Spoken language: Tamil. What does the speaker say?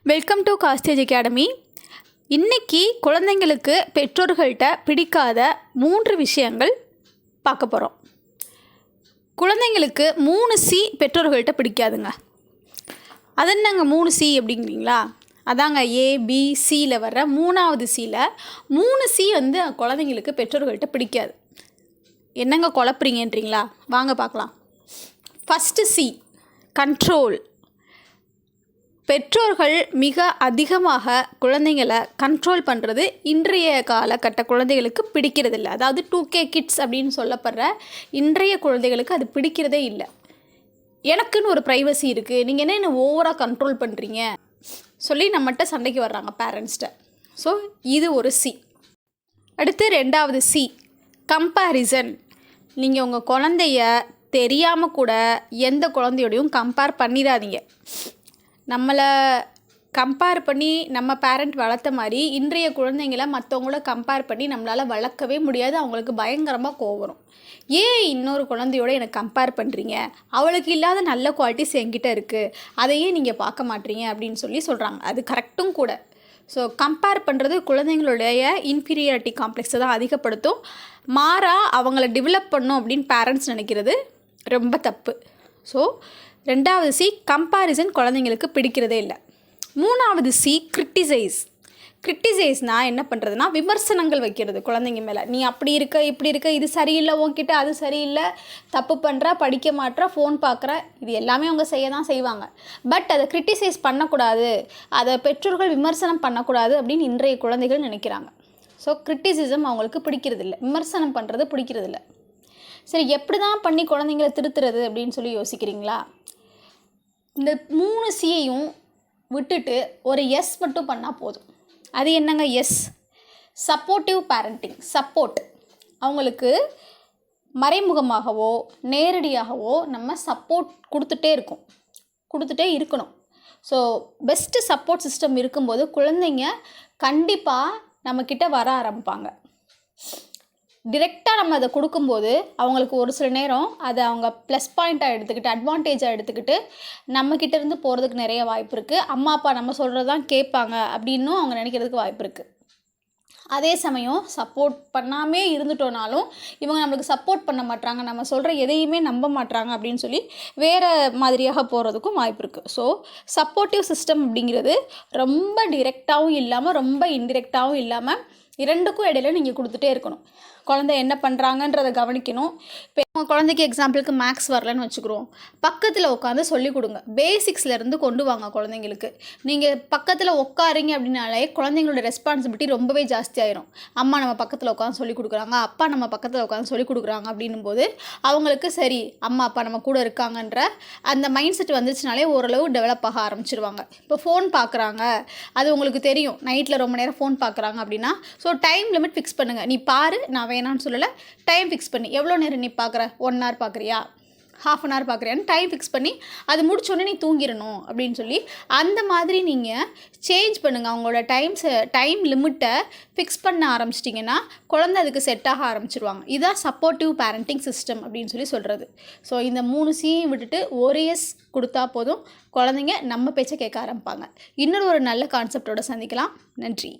Welcome to காஸ்டேஜ் academy. இன்றைக்கி குழந்தைங்களுக்கு பெற்றோர்கள்ட்ட பிடிக்காத 3 விஷயங்கள் பார்க்க போகிறோம். குழந்தைங்களுக்கு 3 சி பெற்றோர்கள்ட்ட பிடிக்காதுங்க. அது என்னங்க 3 சி அப்படிங்கிறீங்களா? அதாங்க ஏபிசியில் வர்ற 3வது சியில் 3 சி வந்து குழந்தைங்களுக்கு பெற்றோர்கள்ட்ட பிடிக்காது. என்னங்க குழப்புறீங்கன்றீங்களா? வாங்க பார்க்கலாம். First C control. பெற்றோர்கள் மிக அதிகமாக குழந்தைங்களை கண்ட்ரோல் பண்ணுறது இன்றைய காலகட்ட குழந்தைகளுக்கு பிடிக்கிறதில்ல. அதாவது 2K கிட்ஸ் அப்படின்னு சொல்லப்படுற இன்றைய குழந்தைகளுக்கு அது பிடிக்கிறதே இல்லை. எனக்குன்னு ஒரு ப்ரைவசி இருக்குது, நீங்கள் என்ன ஓவராக கண்ட்ரோல் பண்ணுறீங்க சொல்லி நம்மகிட்ட சண்டைக்கு வர்றாங்க பேரண்ட்ஸ்கிட்ட. ஸோ இது ஒரு சி. அடுத்து 2வது சி கம்பேரிசன். நீங்கள் உங்கள் குழந்தைய தெரியாமல் கூட எந்த குழந்தையோடையும் கம்பேர் பண்ணிடாதீங்க. நம்மளை கம்பேர் பண்ணி நம்ம பேரண்ட் வளர்த்த மாதிரி இன்றைய குழந்தைங்கள மற்றவங்கள கம்பேர் பண்ணி நம்மளால் வளர்க்கவே முடியாது. அவங்களுக்கு பயங்கரமாக கோவம் வரும். ஏன் இன்னொரு குழந்தையோட எனக்கு கம்பேர் பண்ணுறீங்க, அவளுக்கு இல்லாத நல்ல குவாலிட்டிஸ் என்கிட்ட இருக்குது, அதையே நீங்கள் பார்க்க மாட்டீங்க அப்படின்னு சொல்கிறாங்க. அது கரெக்டும் கூட. ஸோ கம்பேர் பண்ணுறது குழந்தைங்களுடைய இன்ஃபீரியாரிட்டி காம்ப்ளெக்ஸை தான் அதிகப்படுத்தும். மாறாக அவங்கள டெவலப் பண்ணும் அப்படின்னு பேரண்ட்ஸ் நினைக்கிறது ரொம்ப தப்பு. ஸோ 2வது சி கம்பேரிசன் குழந்தைங்களுக்கு பிடிக்கிறதே இல்லை. 3வது சி கிரிட்டிசைஸ். கிரிட்டிசைஸ்னால் என்ன பண்ணுறதுனா விமர்சனங்கள் வைக்கிறது குழந்தைங்க மேலே. நீ அப்படி இருக்க, இப்படி இருக்க, இது சரியில்லை, உன்கிட்ட அது சரியில்லை, தப்பு பண்ணுற, படிக்க மாட்டேற, ஃபோன் பார்க்குற, இது எல்லாமே அவங்க செய்ய தான் செய்வாங்க. பட் அதை கிரிட்டிசைஸ் பண்ணக்கூடாது, அதை பெற்றோர்கள் விமர்சனம் பண்ணக்கூடாது அப்படின்னு இன்றைய குழந்தைகள் நினைக்கிறாங்க. ஸோ கிரிட்டிசிசம் அவங்களுக்கு பிடிக்கிறதில்ல, விமர்சனம் பண்ணுறது பிடிக்கிறதில்ல. சரி, எப்படி தான் பண்ணி குழந்தைங்களை திருத்துறது அப்படின்னு சொல்லி யோசிக்கிறீங்களா? இந்த 3 சியையும் விட்டுட்டு ஒரு எஸ் மட்டும் பண்ணால் போதும். அது என்னங்க எஸ்? Supportive parenting. சப்போர்ட், அவங்களுக்கு மறைமுகமாகவோ நேரடியாகவோ நம்ம சப்போர்ட் கொடுத்துட்டே இருக்கணும். ஸோ பெஸ்ட்டு சப்போர்ட் சிஸ்டம் இருக்கும்போது குழந்தைங்க கண்டிப்பாக நம்மக்கிட்ட வர ஆரம்பிப்பாங்க. டிரெக்டாக நம்ம அதை கொடுக்கும்போது அவங்களுக்கு ஒரு சில நேரம் அதை அவங்க ப்ளஸ் பாயிண்ட்டாக எடுத்துக்கிட்டு, அட்வான்டேஜாக எடுத்துக்கிட்டு நம்மக்கிட்ட இருந்து போகிறதுக்கு நிறைய வாய்ப்பு இருக்குது. அம்மா அப்பா நம்ம சொல்கிறது தான் கேட்பாங்க அப்படின்னும் அவங்க நினைக்கிறதுக்கு வாய்ப்பு இருக்குது. அதே சமயம் சப்போர்ட் பண்ணாமே இருந்துட்டோனாலும் இவங்க நம்மளுக்கு சப்போர்ட் பண்ண மாட்டாங்க, நம்ம சொல்கிற எதையுமே நம்ப மாட்டாங்க அப்படின்னு சொல்லி வேறு மாதிரியாக போகிறதுக்கும் வாய்ப்பு இருக்குது. ஸோ சப்போர்ட்டிவ் சிஸ்டம் அப்படிங்கிறது ரொம்ப டிரெக்டாகவும் இல்லாமல் ரொம்ப இன்டிரெக்டாகவும் இல்லாமல் 2க்கும் இடையில நீங்கள் கொடுத்துட்டே இருக்கணும். குழந்தை என்ன பண்ணுறாங்கன்றதை கவனிக்கணும். இப்போ உங்கள் குழந்தைக்கு எக்ஸாம்பிளுக்கு மேக்ஸ் வரலன்னு வச்சுக்கிறோம், பக்கத்தில் உட்காந்து சொல்லிக் கொடுங்க. பேசிக்ஸ்லேருந்து கொண்டு வாங்க குழந்தைங்களுக்கு. நீங்கள் பக்கத்தில் உட்காரிங்க அப்படின்னாலே குழந்தைங்களோட ரெஸ்பான்சிபிலிட்டி ரொம்பவே ஜாஸ்தியாயிரும். அம்மா நம்ம பக்கத்தில் உட்காந்து சொல்லிக் கொடுக்குறாங்க, அப்பா நம்ம பக்கத்தில் உட்காந்து சொல்லிக் கொடுக்குறாங்க அப்படின்னும் போது அவங்களுக்கு சரி அம்மா அப்பா நம்ம கூட இருக்காங்கன்ற அந்த மைண்ட் செட் வந்துச்சுனாலே ஓரளவு டெவலப் ஆக ஆரம்பிச்சிருவாங்க. இப்போ ஃபோன் பார்க்குறாங்க, அது உங்களுக்கு தெரியும், நைட்டில் ரொம்ப நேரம் ஃபோன் பார்க்குறாங்க அப்படின்னா ஸோ டைம் லிமிட் ஃபிக்ஸ் பண்ணுங்கள். நீ பாரு, நான் வேணான்னு சொல்லலை, டைம் ஃபிக்ஸ் பண்ணி எவ்வளோ நேரம் நீ பார்க்குற, 1 hour பார்க்குறியா, ½ hour பார்க்குறியான்னு டைம் ஃபிக்ஸ் பண்ணி அது முடிச்சோடனே நீ தூங்கிடணும் அப்படின்னு சொல்லி அந்த மாதிரி நீங்கள் சேஞ்ச் பண்ணுங்கள். அவங்களோட டைம் லிமிட்டை ஃபிக்ஸ் பண்ண ஆரம்பிச்சிட்டிங்கன்னா குழந்தை அதுக்கு செட் ஆக ஆரம்பிச்சிருவாங்க. இதுதான் சப்போர்ட்டிவ் பேரண்டிங் சிஸ்டம் அப்படின்னு சொல்கிறது. ஸோ இந்த 3 சியையும் விட்டுட்டு ஒரு எஸ் கொடுத்தா போதும், குழந்தைங்க நம்ம பேச்சை கேட்க ஆரம்பிப்பாங்க. இன்னொரு நல்ல கான்செப்டோடு சந்திக்கலாம். நன்றி.